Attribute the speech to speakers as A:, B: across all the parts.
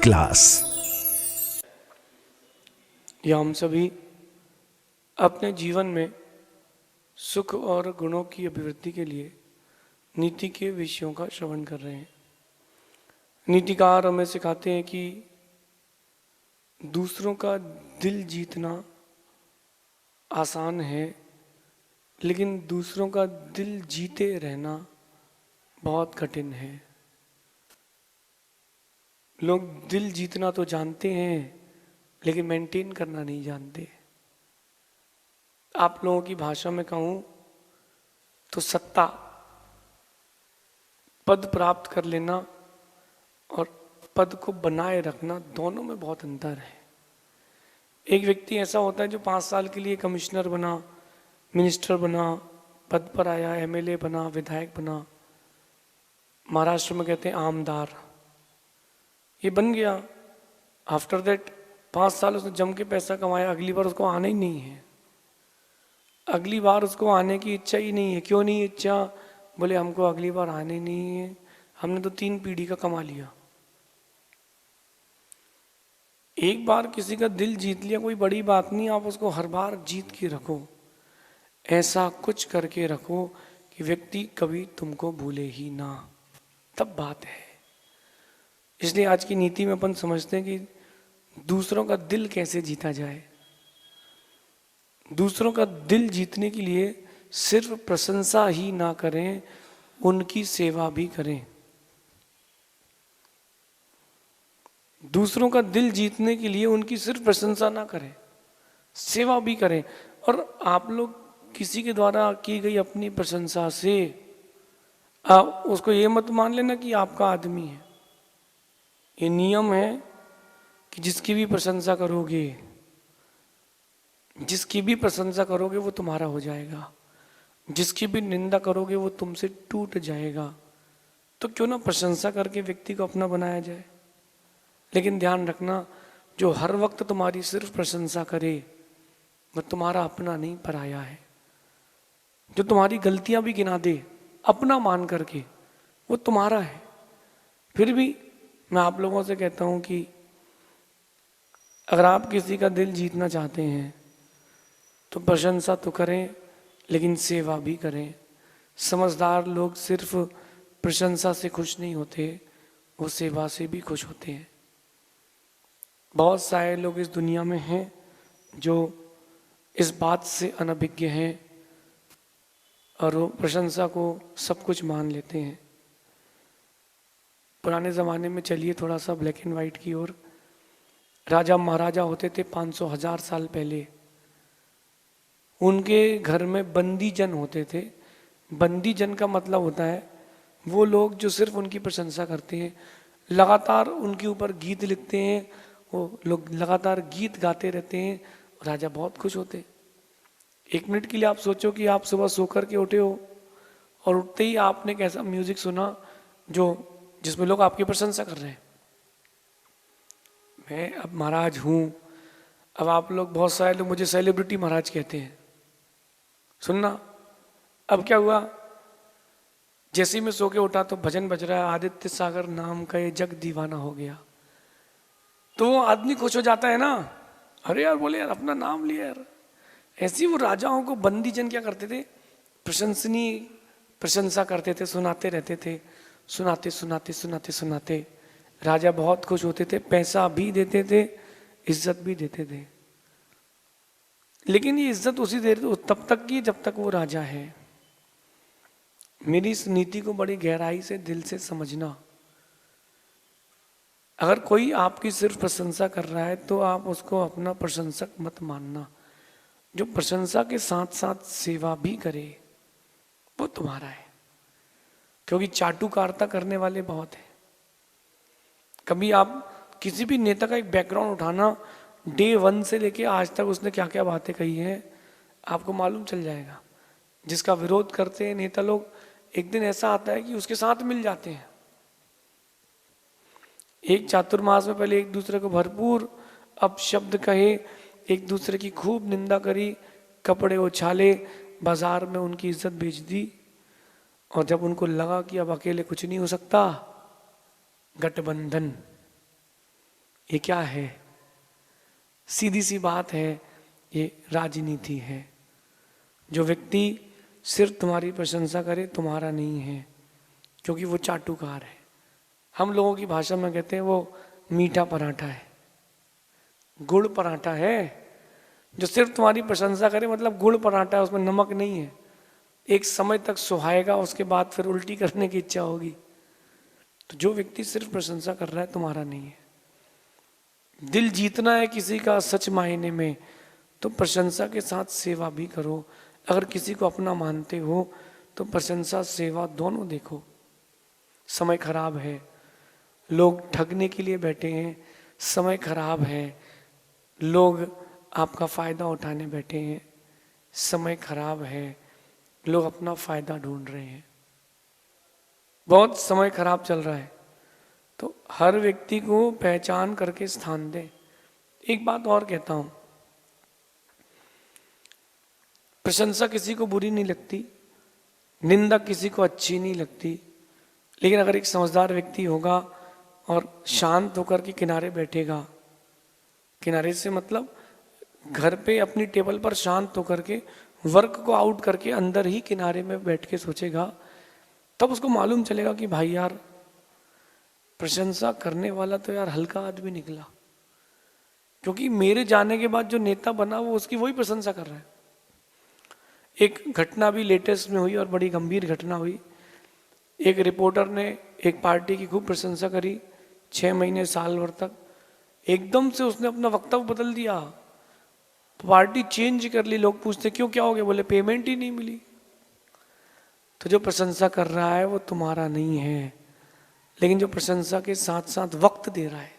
A: Class.
B: या हम सभी अपने जीवन में सुख और गुणों की अभिवृद्धि के लिए नीति के विषयों का श्रवण कर रहे हैं। नीतिकार हमें सिखाते हैं कि दूसरों का दिल जीतना आसान है, लेकिन दूसरों का दिल जीते रहना बहुत कठिन है। लोग दिल जीतना तो जानते हैं, लेकिन मेंटेन करना नहीं जानते। आप लोगों की भाषा में कहूं तो सत्ता, पद प्राप्त कर लेना और पद को बनाए रखना, दोनों में बहुत अंतर है। एक व्यक्ति ऐसा होता है जो 5 साल के लिए कमिश्नर बना, मिनिस्टर बना, पद पर आया, एमएलए बना, विधायक बना, महाराष्ट्र में कहते हैं आमदार, ये बन गया। आफ्टर दैट 5 साल उसने जम के पैसा कमाया, अगली बार उसको आना ही नहीं है। अगली बार उसको आने की इच्छा ही नहीं है। क्यों नहीं इच्छा? बोले हमको अगली बार आने नहीं है, हमने तो 3 पीढ़ी का कमा लिया। एक बार किसी का दिल जीत लिया कोई बड़ी बात नहीं, आप उसको हर बार जीत के रखो। ऐसा कुछ करके रखो कि व्यक्ति कभी तुमको भूले ही ना, तब बात है। इसलिए आज की नीति में अपन समझते हैं कि दूसरों का दिल कैसे जीता जाए। दूसरों का दिल जीतने के लिए सिर्फ प्रशंसा ही ना करें, उनकी सेवा भी करें। दूसरों का दिल जीतने के लिए उनकी सिर्फ प्रशंसा ना करें, सेवा भी करें। और आप लोग किसी के द्वारा की गई अपनी प्रशंसा से आप उसको ये मत मान लेना कि आपका आदमी है। ये नियम है कि जिसकी भी प्रशंसा करोगे, जिसकी भी प्रशंसा करोगे वो तुम्हारा हो जाएगा, जिसकी भी निंदा करोगे वो तुमसे टूट जाएगा। तो क्यों ना प्रशंसा करके व्यक्ति को अपना बनाया जाए। लेकिन ध्यान रखना, जो हर वक्त तुम्हारी सिर्फ प्रशंसा करे वो तुम्हारा अपना नहीं, पराया है। जो तुम्हारी गलतियां भी गिना दे अपना मान करके, वो तुम्हारा है। फिर भी मैं आप लोगों से कहता हूं कि अगर आप किसी का दिल जीतना चाहते हैं तो प्रशंसा तो करें, लेकिन सेवा भी करें। समझदार लोग सिर्फ प्रशंसा से खुश नहीं होते, वो सेवा से भी खुश होते हैं। बहुत सारे लोग इस दुनिया में हैं जो इस बात से अनभिज्ञ हैं और वो प्रशंसा को सब कुछ मान लेते हैं। पुराने ज़माने में चलिए थोड़ा सा ब्लैक एंड वाइट की ओर। राजा महाराजा होते थे 500,000 साल पहले। उनके घर में बंदी जन होते थे। बंदी जन का मतलब होता है वो लोग जो सिर्फ उनकी प्रशंसा करते हैं, लगातार उनके ऊपर गीत लिखते हैं, वो लोग लगातार गीत गाते रहते हैं। राजा बहुत खुश होते। 1 मिनट के लिए आप सोचो कि आप सुबह सो कर के उठे हो और उठते ही आपने कैसा म्यूजिक सुना जिसमें लोग आपकी प्रशंसा कर रहे हैं। मैं अब महाराज हूँ। अब आप लोग, बहुत सारे लोग मुझे सेलिब्रिटी महाराज कहते हैं। सुनना, अब क्या हुआ, जैसे ही मैं सो के उठा तो भजन बज रहा है, आदित्य सागर नाम का ये जग दीवाना हो गया। तो वो आदमी खुश हो जाता है ना, अरे यार, बोले यार अपना नाम लिया यार। ऐसे ही वो राजाओं को बंदी जन क्या करते थे, प्रशंसनीय प्रशंसा करते थे, सुनाते रहते थे। सुनाते सुनाते सुनाते सुनाते राजा बहुत खुश होते थे, पैसा भी देते थे, इज्जत भी देते थे। लेकिन ये इज्जत उसी देर तब तक की जब तक वो राजा है। मेरी इस नीति को बड़ी गहराई से, दिल से समझना। अगर कोई आपकी सिर्फ प्रशंसा कर रहा है तो आप उसको अपना प्रशंसक मत मानना। जो प्रशंसा के साथ साथ सेवा भी करे वो तुम्हारा है। क्योंकि चाटुकारिता करने वाले बहुत हैं। कभी आप किसी भी नेता का एक बैकग्राउंड उठाना, डे 1 से लेके आज तक उसने क्या क्या बातें कही हैं आपको मालूम चल जाएगा। जिसका विरोध करते हैं नेता लोग, एक दिन ऐसा आता है कि उसके साथ मिल जाते हैं। एक चातुर्मास में पहले एक दूसरे को भरपूर अपशब्द कहे, एक दूसरे की खूब निंदा करी, कपड़े उछाले, बाजार में उनकी इज्जत बेच दी। और जब उनको लगा कि अब अकेले कुछ नहीं हो सकता, गठबंधन। ये क्या है? सीधी सी बात है, ये राजनीति है। जो व्यक्ति सिर्फ तुम्हारी प्रशंसा करे तुम्हारा नहीं है, क्योंकि वो चाटुकार है। हम लोगों की भाषा में कहते हैं वो मीठा पराठा है, गुड़ पराठा है। जो सिर्फ तुम्हारी प्रशंसा करे मतलब गुड़ पराठा है, उसमें नमक नहीं है। एक समय तक सुहाएगा, उसके बाद फिर उल्टी करने की इच्छा होगी। तो जो व्यक्ति सिर्फ प्रशंसा कर रहा है तुम्हारा नहीं है। दिल जीतना है किसी का सच मायने में, तो प्रशंसा के साथ सेवा भी करो। अगर किसी को अपना मानते हो तो प्रशंसा सेवा दोनों देखो। समय खराब है, लोग ठगने के लिए बैठे हैं, समय खराब है, लोग आपका फायदा उठाने बैठे हैं, समय खराब है, लोग अपना फायदा ढूंढ रहे हैं। बहुत समय खराब चल रहा है, तो हर व्यक्ति को पहचान करके स्थान दे। एक बात और कहता हूं, प्रशंसा किसी को बुरी नहीं लगती, निंदा किसी को अच्छी नहीं लगती, लेकिन अगर एक समझदार व्यक्ति होगा और शांत होकर के किनारे बैठेगा, किनारे से मतलब घर पे अपनी टेबल पर शांत होकर के वर्क को आउट करके अंदर ही किनारे में बैठ के सोचेगा, तब उसको मालूम चलेगा कि भाई यार प्रशंसा करने वाला तो यार हल्का आदमी निकला। क्योंकि मेरे जाने के बाद जो नेता बना वो उसकी वही प्रशंसा कर रहा है। एक घटना भी लेटेस्ट में हुई और बड़ी गंभीर घटना हुई। एक रिपोर्टर ने एक पार्टी की खूब प्रशंसा करी 6 महीने साल भर तक, एकदम से उसने अपना वक्तव्य बदल दिया, पार्टी चेंज कर ली। लोग पूछते क्यों, क्या हो गया? बोले पेमेंट ही नहीं मिली। तो जो प्रशंसा कर रहा है वो तुम्हारा नहीं है, लेकिन जो प्रशंसा के साथ साथ वक्त दे रहा है,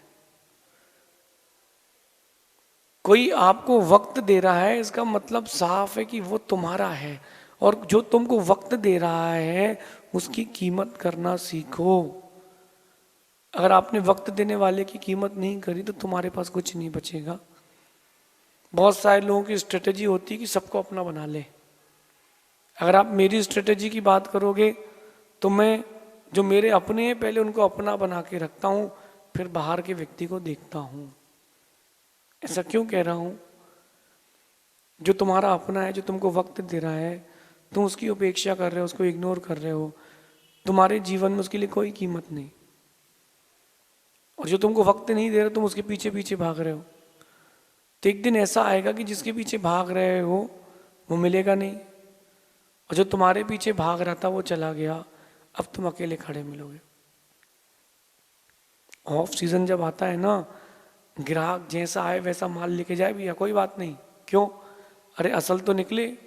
B: कोई आपको वक्त दे रहा है, इसका मतलब साफ है कि वो तुम्हारा है। और जो तुमको वक्त दे रहा है उसकी कीमत करना सीखो। अगर आपने वक्त देने वाले की कीमत नहीं करी तो तुम्हारे पास कुछ नहीं बचेगा। बहुत सारे लोगों की स्ट्रेटेजी होती है कि सबको अपना बना ले। अगर आप मेरी स्ट्रेटेजी की बात करोगे तो मैं जो मेरे अपने हैं पहले उनको अपना बना के रखता हूं, फिर बाहर के व्यक्ति को देखता हूं। ऐसा क्यों कह रहा हूं? जो तुम्हारा अपना है, जो तुमको वक्त दे रहा है, तुम उसकी उपेक्षा कर रहे हो, उसको इग्नोर कर रहे हो, तुम्हारे जीवन में उसके लिए कोई कीमत नहीं। और जो तुमको वक्त नहीं दे रहा तुम उसके पीछे पीछे भाग रहे हो, तो एक दिन ऐसा आएगा कि जिसके पीछे भाग रहे हो वो मिलेगा नहीं, और जो तुम्हारे पीछे भाग रहा था वो चला गया, अब तुम अकेले खड़े मिलोगे। ऑफ सीजन जब आता है ना, ग्राहक जैसा आए वैसा माल लेके जाए भैया, कोई बात नहीं। क्यों? अरे असल तो निकले,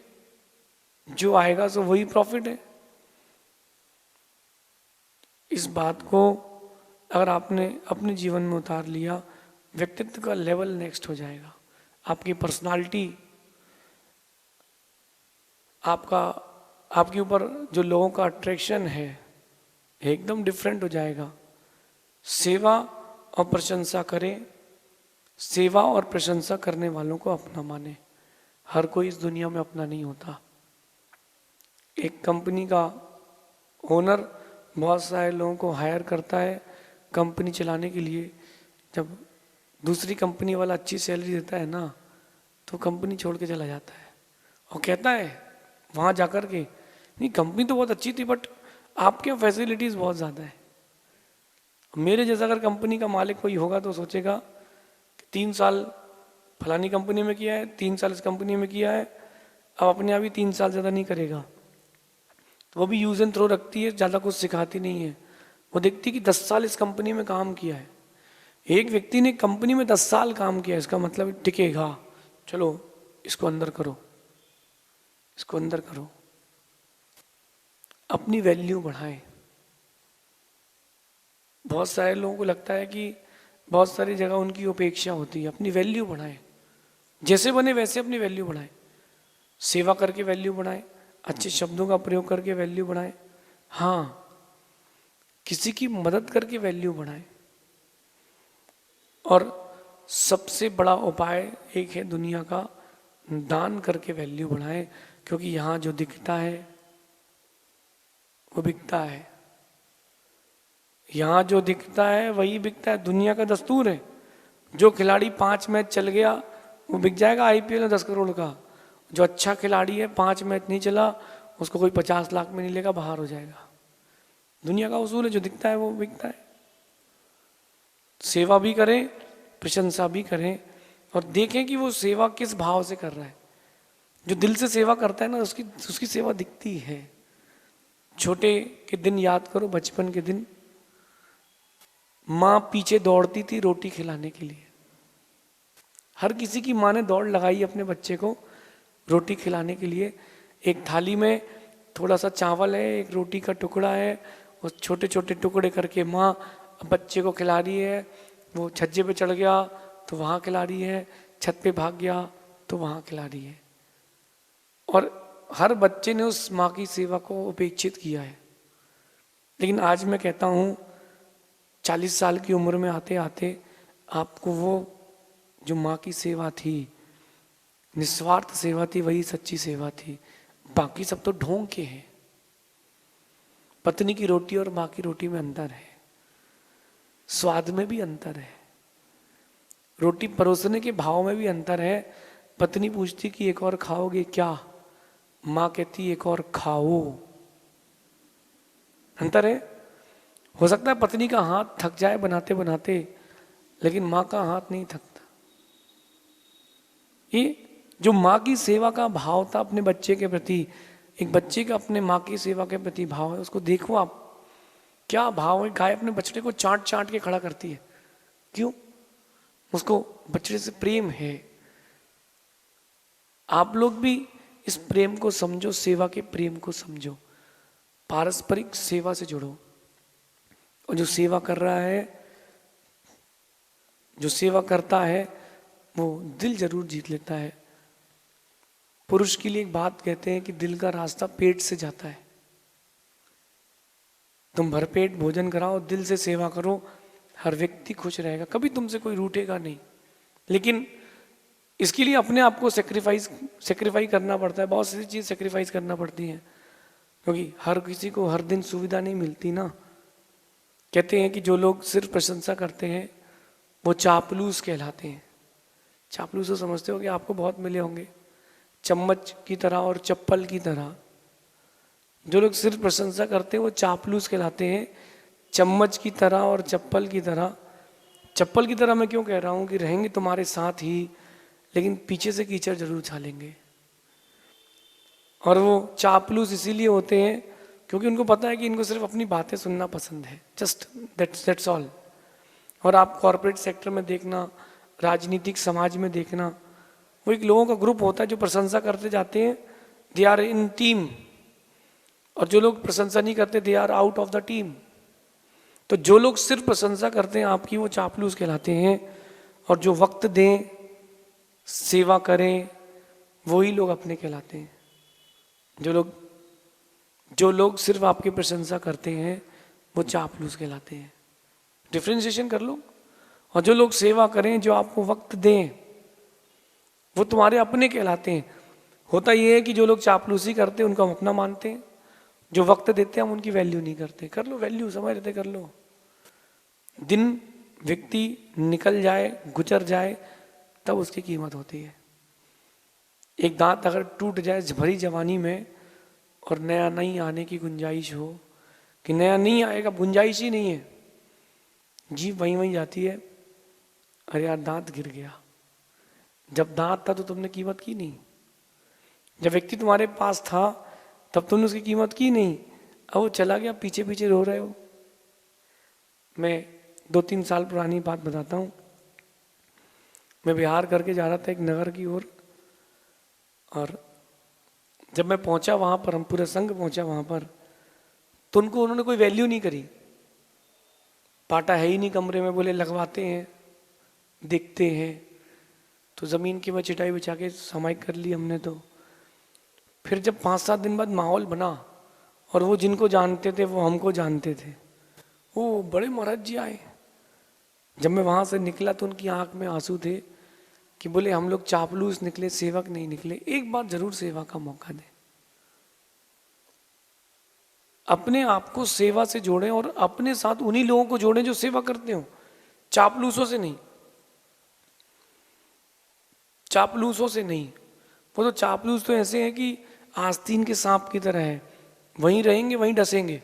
B: जो आएगा सो वही प्रॉफिट है। इस बात को अगर आपने अपने जीवन में उतार लिया, व्यक्तित्व का लेवल नेक्स्ट हो जाएगा। आपकी पर्सनालिटी, आपके ऊपर जो लोगों का अट्रैक्शन है एकदम डिफरेंट हो जाएगा। सेवा और प्रशंसा करें, सेवा और प्रशंसा करने वालों को अपना माने। हर कोई इस दुनिया में अपना नहीं होता। एक कंपनी का ओनर बहुत सारे लोगों को हायर करता है कंपनी चलाने के लिए। जब दूसरी कंपनी वाला अच्छी सैलरी देता है ना, तो कंपनी छोड़ के चला जाता है और कहता है वहाँ जाकर के, नहीं कंपनी तो बहुत अच्छी थी बट आपके यहाँ फैसिलिटीज़ बहुत ज़्यादा है। मेरे जैसा अगर कंपनी का मालिक कोई होगा तो सोचेगा कि 3 साल फलानी कंपनी में किया है, 3 साल इस कंपनी में किया है, अब अपने आप ही 3 साल ज़्यादा नहीं करेगा। तो वो भी यूज एंड थ्रो रखती है, ज़्यादा कुछ सिखाती नहीं है। वो देखती है कि 10 साल इस कंपनी में काम किया है। एक व्यक्ति ने कंपनी में 10 साल काम किया, इसका मतलब टिकेगा, चलो इसको अंदर करो, इसको अंदर करो। अपनी वैल्यू बढ़ाएं। बहुत सारे लोगों को लगता है कि बहुत सारी जगह उनकी उपेक्षा होती है। अपनी वैल्यू बढ़ाएं, जैसे बने वैसे अपनी वैल्यू बढ़ाएं। सेवा करके वैल्यू बढ़ाएं, अच्छे शब्दों का प्रयोग करके वैल्यू बढ़ाएं, हाँ किसी की मदद करके वैल्यू बढ़ाएं। और सबसे बड़ा उपाय एक है दुनिया का, दान करके वैल्यू बढ़ाएं। क्योंकि यहाँ जो दिखता है वो बिकता है, यहाँ जो दिखता है वही बिकता है। दुनिया का दस्तूर है, जो खिलाड़ी 5 मैच चल गया वो बिक जाएगा आईपीएल में 10 करोड़ का। जो अच्छा खिलाड़ी है 5 मैच नहीं चला, उसको कोई 50 लाख में नहीं लेगा, बाहर हो जाएगा। दुनिया का उसूल है, जो दिखता है वो बिकता है। सेवा भी करें, प्रशंसा भी करें, और देखें कि वो सेवा किस भाव से कर रहा है। जो दिल से सेवा करता है ना, उसकी उसकी सेवा दिखती है। छोटे के दिन याद करो, बचपन के दिन, माँ पीछे दौड़ती थी रोटी खिलाने के लिए। हर किसी की माँ ने दौड़ लगाई अपने बच्चे को रोटी खिलाने के लिए। एक थाली में थोड़ा सा चावल है, एक रोटी का टुकड़ा है, उस छोटे छोटे टुकड़े करके माँ बच्चे को खिला रही है। वो छज्जे पे चढ़ गया तो वहाँ खिला रही है, छत पे भाग गया तो वहाँ खिला रही है। और हर बच्चे ने उस माँ की सेवा को उपेक्षित किया है। लेकिन आज मैं कहता हूँ 40 साल की उम्र में आते आते आपको वो जो माँ की सेवा थी, निस्वार्थ सेवा थी, वही सच्ची सेवा थी। बाकी सब तो ढोंग के हैं। पत्नी की रोटी और माँ की रोटी में अंतर है, स्वाद में भी अंतर है, रोटी परोसने के भाव में भी अंतर है। पत्नी पूछती कि एक और खाओगे क्या, माँ कहती एक और खाओ। अंतर है। हो सकता है पत्नी का हाथ थक जाए बनाते बनाते, लेकिन माँ का हाथ नहीं थकता। ये जो माँ की सेवा का भाव था अपने बच्चे के प्रति, एक बच्चे का अपने माँ की सेवा के प्रति भाव है, उसको देखो आप, क्या भाव है। गाय अपने बछड़े को चाट चाट के खड़ा करती है, क्यों? उसको बछड़े से प्रेम है। आप लोग भी इस प्रेम को समझो, सेवा के प्रेम को समझो, पारस्परिक सेवा से जुड़ो। और जो सेवा कर रहा है, जो सेवा करता है, वो दिल जरूर जीत लेता है। पुरुष के लिए एक बात कहते हैं कि दिल का रास्ता पेट से जाता है। तुम भरपेट भोजन कराओ, दिल से सेवा करो, हर व्यक्ति खुश रहेगा, कभी तुमसे कोई रूठेगा नहीं। लेकिन इसके लिए अपने आप को सेक्रीफाइस करना पड़ता है। बहुत सी चीज़ सेक्रीफाइस करना पड़ती है, क्योंकि हर किसी को हर दिन सुविधा नहीं मिलती ना। कहते हैं कि जो लोग सिर्फ प्रशंसा करते हैं वो चापलूस कहलाते हैं। चापलूस तो समझते हो कि आपको बहुत मिले होंगे, चम्मच की तरह और चप्पल की तरह। जो लोग सिर्फ प्रशंसा करते हैं वो चापलूस कहलाते हैं, चम्मच की तरह और चप्पल की तरह। चप्पल की तरह मैं क्यों कह रहा हूँ कि रहेंगे तुम्हारे साथ ही, लेकिन पीछे से कीचड़ जरूर छालेंगे। और वो चापलूस इसीलिए होते हैं क्योंकि उनको पता है कि इनको सिर्फ अपनी बातें सुनना पसंद है, जस्ट दैट्स ऑल। और आप कॉरपोरेट सेक्टर में देखना, राजनीतिक समाज में देखना, वो एक लोगों का ग्रुप होता है जो प्रशंसा करते जाते हैं, दे आर इन टीम। और जो लोग प्रशंसा नहीं करते, they are out of the team. तो जो लोग सिर्फ प्रशंसा करते हैं आपकी, वो चापलूस कहलाते हैं। और जो वक्त दें, सेवा करें, वही लोग अपने कहलाते हैं। जो लोग सिर्फ आपकी प्रशंसा करते हैं वो चापलूस कहलाते हैं। डिफ्रेंशिएशन कर लो। और जो लोग सेवा करें, जो आपको वक्त दें, वो तुम्हारे अपने कहलाते हैं। होता ये है कि जो लोग चापलूसी करते हैं उनको हम अपना मानते हैं, जो वक्त देते हैं हम उनकी वैल्यू नहीं करते। कर लो वैल्यू, समझ रहे कर लो। दिन व्यक्ति निकल जाए, गुजर जाए, तब उसकी कीमत होती है। एक दांत अगर टूट जाए भरी जवानी में और नया नहीं आने की गुंजाइश हो, कि नया नहीं आएगा, गुंजाइश ही नहीं है, जीभ वहीं वहीं जाती है, अरे यार दांत गिर गया। जब दांत था तो तुमने कीमत की नहीं। जब व्यक्ति तुम्हारे पास था तब तुमने उसकी कीमत की नहीं। अब वो चला गया, पीछे पीछे रो रहे हो। मैं 2-3 साल पुरानी बात बताता हूँ। मैं बिहार करके जा रहा था एक नगर की ओर, और जब मैं पहुंचा वहां पर, हम पूरा संघ पहुंचा वहां पर, तो उन्होंने कोई वैल्यू नहीं करी। पाटा है ही नहीं कमरे में, बोले लगवाते हैं, देखते हैं। तो जमीन की मैं चिटाई बिछा के समाइक कर ली हमने। तो फिर जब 5-7 दिन बाद माहौल बना, और वो जिनको जानते थे वो हमको जानते थे, वो बड़े महाराज जी आए। जब मैं वहां से निकला तो उनकी आंख में आंसू थे कि बोले हम लोग चापलूस निकले, सेवक नहीं निकले। एक बार जरूर सेवा का मौका दें, अपने आप को सेवा से जोड़ें और अपने साथ उन्हीं लोगों को जोड़ें जो सेवा करते हो, चापलूसों से नहीं। चापलूसों से नहीं। वो तो चापलूस तो ऐसे हैं कि आस्तीन के सांप की तरह है, वहीं रहेंगे वहीं डसेंगे।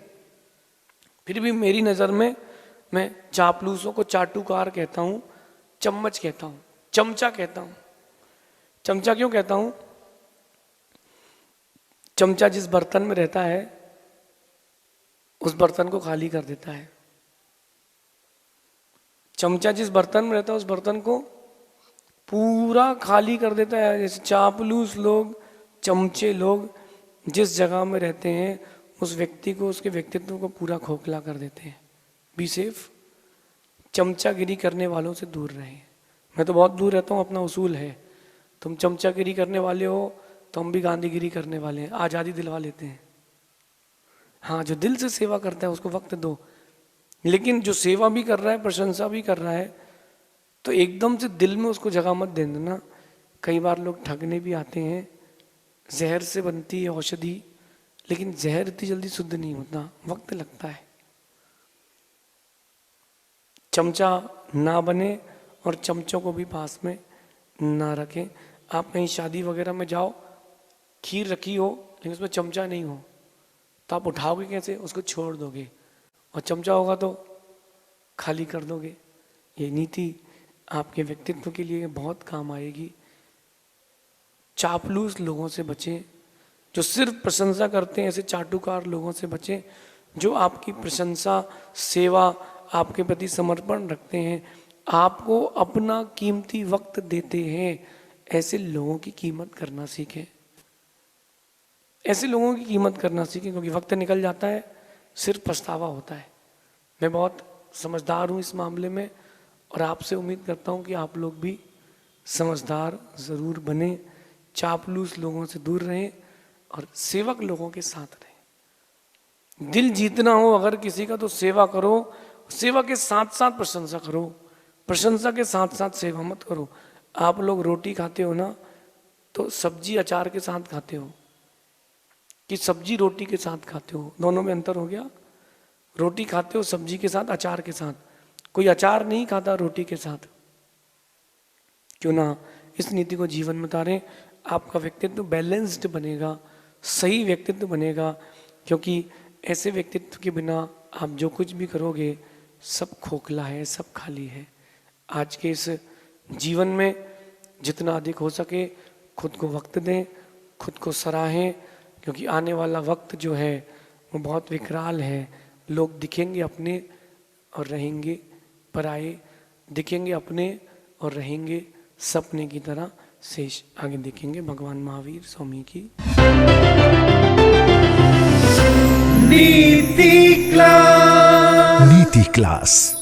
B: फिर भी मेरी नज़र में मैं चापलूसों को चाटुकार कहता हूँ, चम्मच कहता हूँ, चमचा कहता हूँ। चमचा क्यों कहता हूँ? चमचा जिस बर्तन में रहता है उस बर्तन को खाली कर देता है। चमचा जिस बर्तन में रहता है उस बर्तन को पूरा खाली कर देता है। जैसे चापलूस लोग, चमचे लोग जिस जगह में रहते हैं उस व्यक्ति को, उसके व्यक्तित्व को पूरा खोखला कर देते हैं। बी सेफ, चमचागिरी करने वालों से दूर रहें। मैं तो बहुत दूर रहता हूँ, अपना उसूल है। तुम चमचागिरी करने वाले हो तो हम भी गांधीगिरी करने वाले हैं, आज़ादी दिलवा लेते हैं। हाँ, जो दिल से सेवा करता है उसको वक्त दो, लेकिन जो सेवा भी कर रहा है, प्रशंसा भी कर रहा है, तो एकदम से दिल में उसको जगह मत दे देना। कई बार लोग ठगने भी आते हैं। जहर से बनती है औषधि, लेकिन जहर इतनी जल्दी शुद्ध नहीं होता, वक्त लगता है। चमचा ना बने और चमचों को भी पास में ना रखें। आप कहीं शादी वगैरह में जाओ, खीर रखी हो लेकिन उसमें चमचा नहीं हो तो आप उठाओगे कैसे? उसको छोड़ दोगे, और चमचा होगा तो खाली कर दोगे। ये नीति आपके व्यक्तित्व के लिए बहुत काम आएगी। चापलूस लोगों से बचें, जो सिर्फ प्रशंसा करते हैं, ऐसे चाटुकार लोगों से बचें। जो आपकी प्रशंसा, सेवा, आपके प्रति समर्पण रखते हैं, आपको अपना कीमती वक्त देते हैं, ऐसे लोगों की कीमत करना सीखें। ऐसे लोगों की कीमत करना सीखें, क्योंकि वक्त निकल जाता है, सिर्फ पछतावा होता है। मैं बहुत समझदार हूँ इस मामले में, और आपसे उम्मीद करता हूँ कि आप लोग भी समझदार ज़रूर बने, चापलूस लोगों से दूर रहें और सेवक लोगों के साथ रहें। दिल जीतना हो अगर किसी का तो सेवा करो, सेवा के साथ साथ प्रशंसा करो, प्रशंसा के साथ साथ सेवा मत करो। आप लोग रोटी खाते हो ना, तो सब्जी अचार के साथ खाते हो कि सब्जी रोटी के साथ खाते हो? दोनों में अंतर हो गया। रोटी खाते हो सब्जी के साथ, अचार के साथ। कोई अचार नहीं खाता रोटी के साथ। क्यों ना इस नीति को जीवन में उतारें। आपका व्यक्तित्व बैलेंस्ड बनेगा, सही व्यक्तित्व बनेगा, क्योंकि ऐसे व्यक्तित्व के बिना आप जो कुछ भी करोगे सब खोखला है, सब खाली है। आज के इस जीवन में जितना अधिक हो सके खुद को वक्त दें, खुद को सराहें, क्योंकि आने वाला वक्त जो है वो बहुत विकराल है। लोग दिखेंगे अपने और रहेंगे पराए, दिखेंगे अपने और रहेंगे सपने की तरह शेष। आगे देखेंगे। भगवान महावीर स्वामी की
A: नीति क्लास।